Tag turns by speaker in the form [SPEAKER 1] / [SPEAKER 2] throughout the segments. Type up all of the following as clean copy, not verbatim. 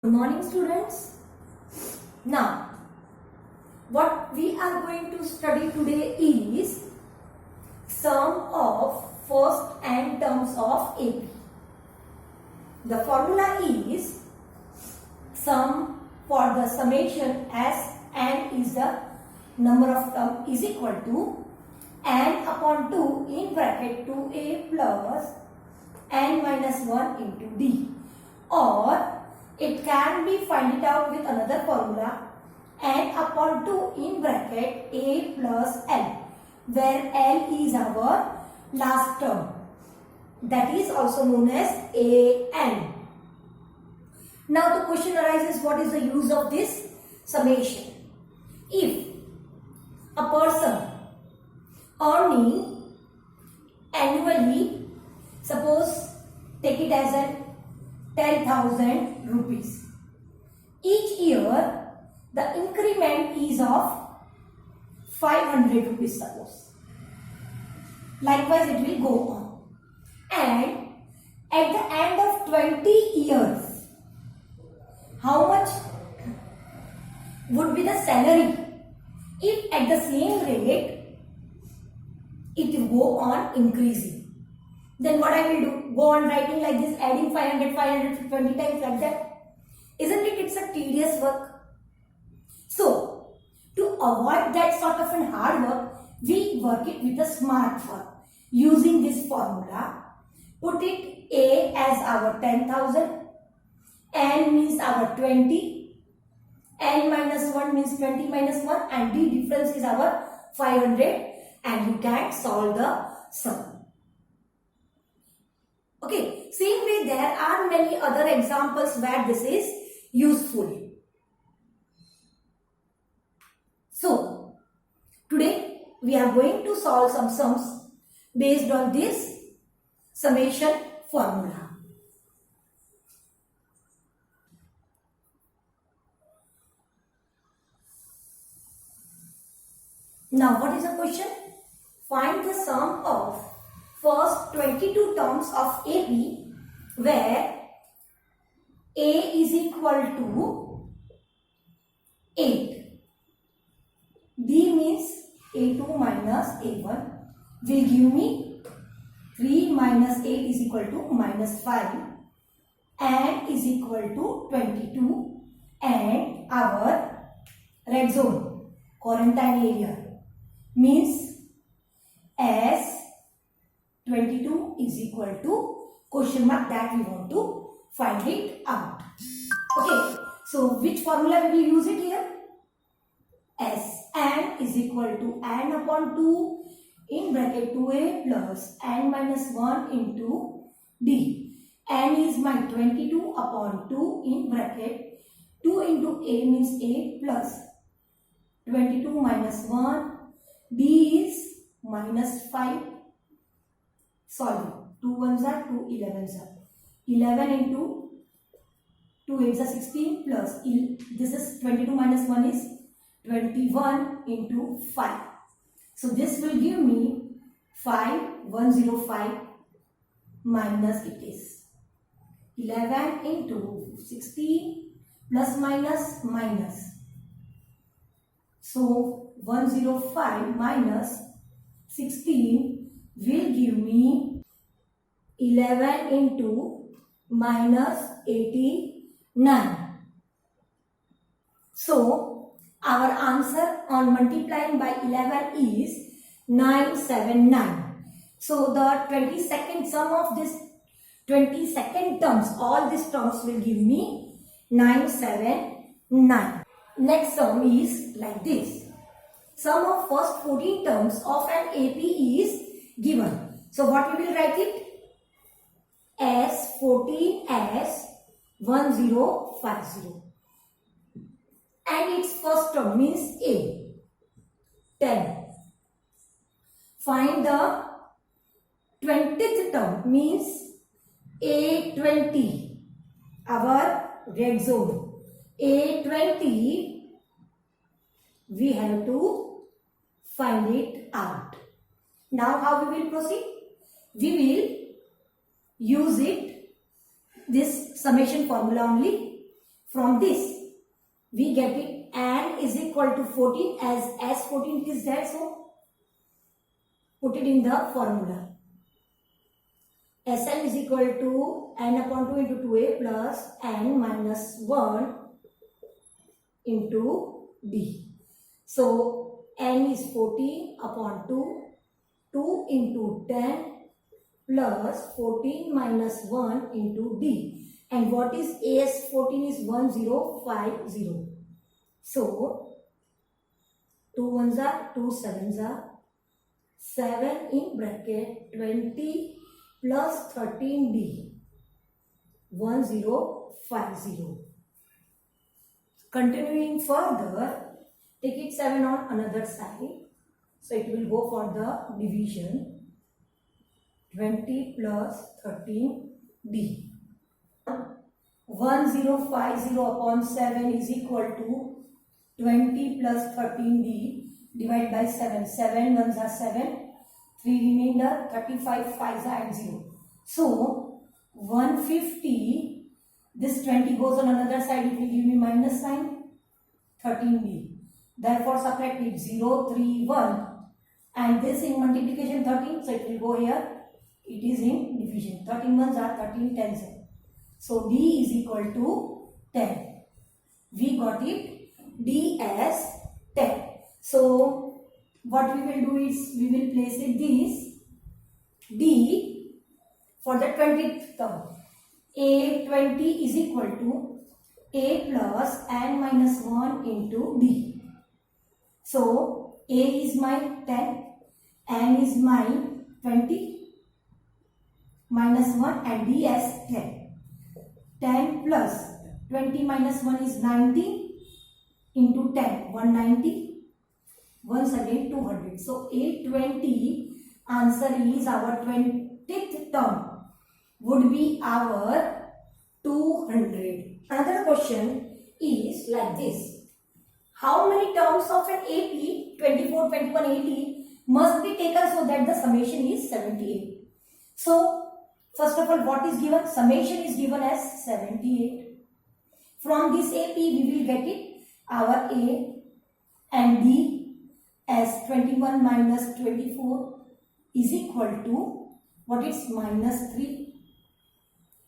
[SPEAKER 1] Good morning, students. Now, what we are going to study today is sum of first n terms of AP. The formula is sum for the summation as n is the number of term is equal to n upon 2 in bracket 2a plus n minus 1 into d, or it can be find it out with another formula n upon 2 in bracket a plus l, where l is our last term, that is also known as an. Now the question arises, what is the use of this summation? If a person earning annually, suppose take it as an 10,000 rupees. Each year the increment is of 500 rupees, suppose. Likewise it will go on. And at the end of 20 years, how much would be the salary? If at the same rate it will go on increasing, then what I will do? Go on writing like this, adding 500, 520 times like that. Isn't it? It's a tedious work. So, to avoid that sort of an hard work, we work it with a smart work. Using this formula, put it A as our 10,000, N means our 20, N minus 1 means 20 minus 1, and D difference is our 500, and you can solve the sum. Okay, same way there are many other examples where this is useful. So, today we are going to solve some sums based on this summation formula. Now, what is the question? Find the sum of first 22 terms of AP where A is equal to 8. D means A2 minus A1 will give me 3 minus 8 is equal to minus 5. N is equal to 22, and our red zone, quarantine area, means as 22 is equal to question mark, that we want to find it out. Okay, so which formula we will use it here? S n is equal to n upon 2 in bracket 2a plus n minus 1 into d. N is my 22 upon 2 in bracket 2 into a means 8 plus 22 minus 1. D is minus 5. Solve. 2 ones are 2 11s are 11 into 2 8s are 16 plus this is 22 minus 1 is 21 into 5. So this will give me 5105 minus it is 11 into 16 plus minus minus. So 105 minus 16 will give me 11 into minus 89. So, our answer on multiplying by 11 is 979. So, the 22nd sum of this 22nd terms, all these terms will give me 979. Next sum is like this. Sum of first 14 terms of an AP is given. So what we will write it? As 14 as 1050. And its first term means A, 10. Find the 20th term means A20, our red zone. A20, we have to find it out. Now how we will proceed? We will use it, this summation formula only. From this we get it n is equal to 14 as 14 is there, so put it in the formula. Sn is equal to n upon 2 into 2a plus n minus 1 into d. So n is 14 upon 2, 2 into 10 plus 14 minus 1 into d. And what is AS14 is 1050. So 2 ones are 2 sevens are 7 in bracket 20 plus 13d 1050. Continuing further, take it 7 on another side. So it will go for the division 20 plus 13d. 1050 upon 7 is equal to 20 plus 13d divided by 7. 7 ones are 7, 3 remainder, 35 5s are and 0. So 150, this 20 goes on another side, it will give me minus sign, 13d. Therefore subtract it, 0 3 1, and this in multiplication 13, so it will go here. It is in division. 13 ones are 13 10s. So d is equal to 10. We got it, d as 10. So what we will do is we will place it this d for the 20th term. A20 is equal to a plus n minus 1 into d. So a is my 10, n is my 20 minus 1 and d as 10. 10 plus 20 minus 1 is 90 into 10, 190. Once again 200. So A20 answer is our 20th term would be our 200. Another question is like this. How many terms of an AP 24, 21, 80 must be taken so that the summation is 78? So first of all, what is given? Summation is given as 78. From this AP we will get it our A and D as 21 minus 24 is equal to what is minus 3.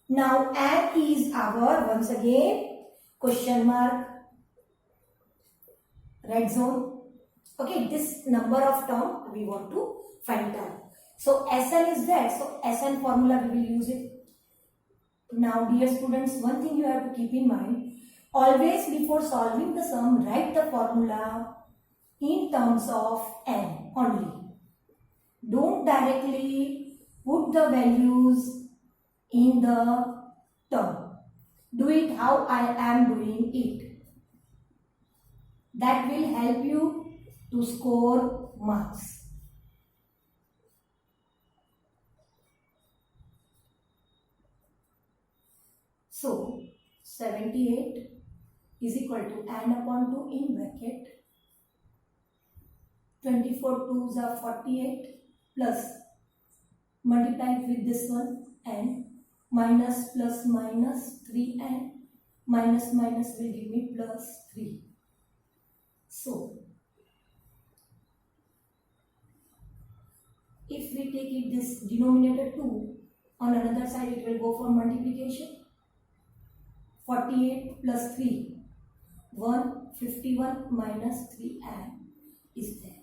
[SPEAKER 1] Now n is our, once again, question mark, red zone. Okay, this number of term we want to find out. So Sn is there, so Sn formula we will use it. Now dear students, one thing you have to keep in mind, always before solving the sum, write the formula in terms of n only. Don't directly put the values in the term. Do it how I am doing it. That will help you to score marks. So 78 is equal to n upon 2 in bracket 24 2s are 48 plus multiply it with this one n minus plus minus 3n minus minus will give me plus 3. So if we take it this denominator 2 on another side, it will go for multiplication. 48 plus 3 151 minus 3n is there.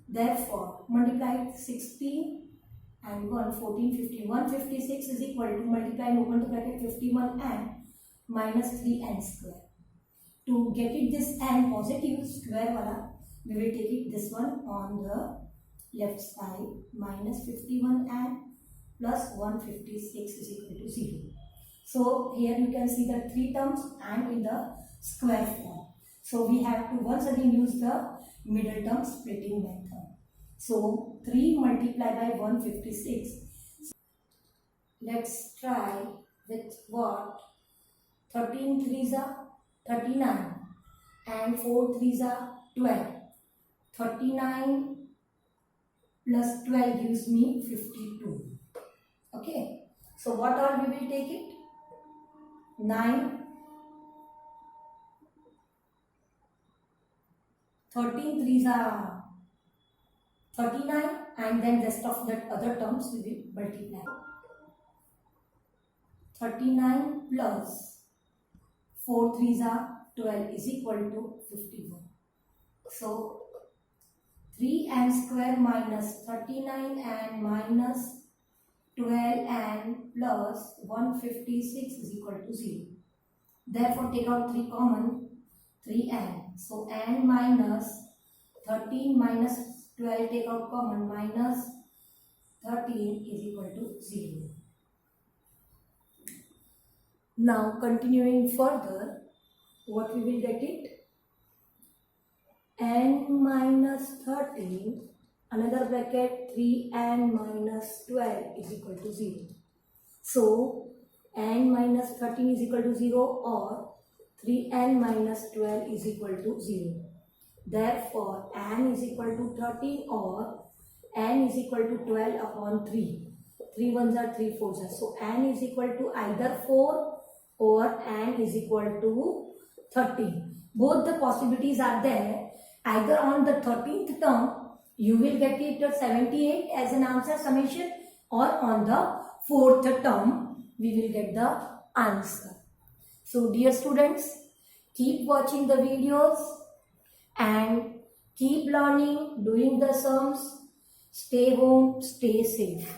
[SPEAKER 1] Therefore multiply 16 and 1 14 15 156 is equal to multiply and open the bracket 51n minus 3n square. To get it this n positive square wala, we will take it this one on the left side, minus 51n plus 156 is equal to 0. So here you can see the 3 terms and in the square form. So we have to once again use the middle term splitting method. So 3 multiplied by 156. Let's try with what? 13 3s are 39 and 4 3s are 12. 39 plus 12 gives me 52. Okay. So what all we will take it? 9 13 threes are 39, and then rest of that other terms we will multiply. 39 plus 4 threes are 12 is equal to 51. So 3n square minus 39 and minus 12 and plus 156 is equal to 0. Therefore, take out 3 common, 3n. So n minus 13 minus 12 take out common, minus 13 is equal to 0. Now continuing further, what we will get it? N minus 13, another bracket 3n minus 12 is equal to 0. So n minus 13 is equal to 0 or 3n minus 12 is equal to 0. Therefore, n is equal to 13 or n is equal to 12 upon 3. 3 ones are 3 fours are. So n is equal to either 4 or n is equal to 13. Both the possibilities are there. Either on the 13th term, you will get it 78 as an answer summation, or on the 4th term, we will get the answer. So dear students, keep watching the videos and keep learning, doing the sums. Stay home, stay safe.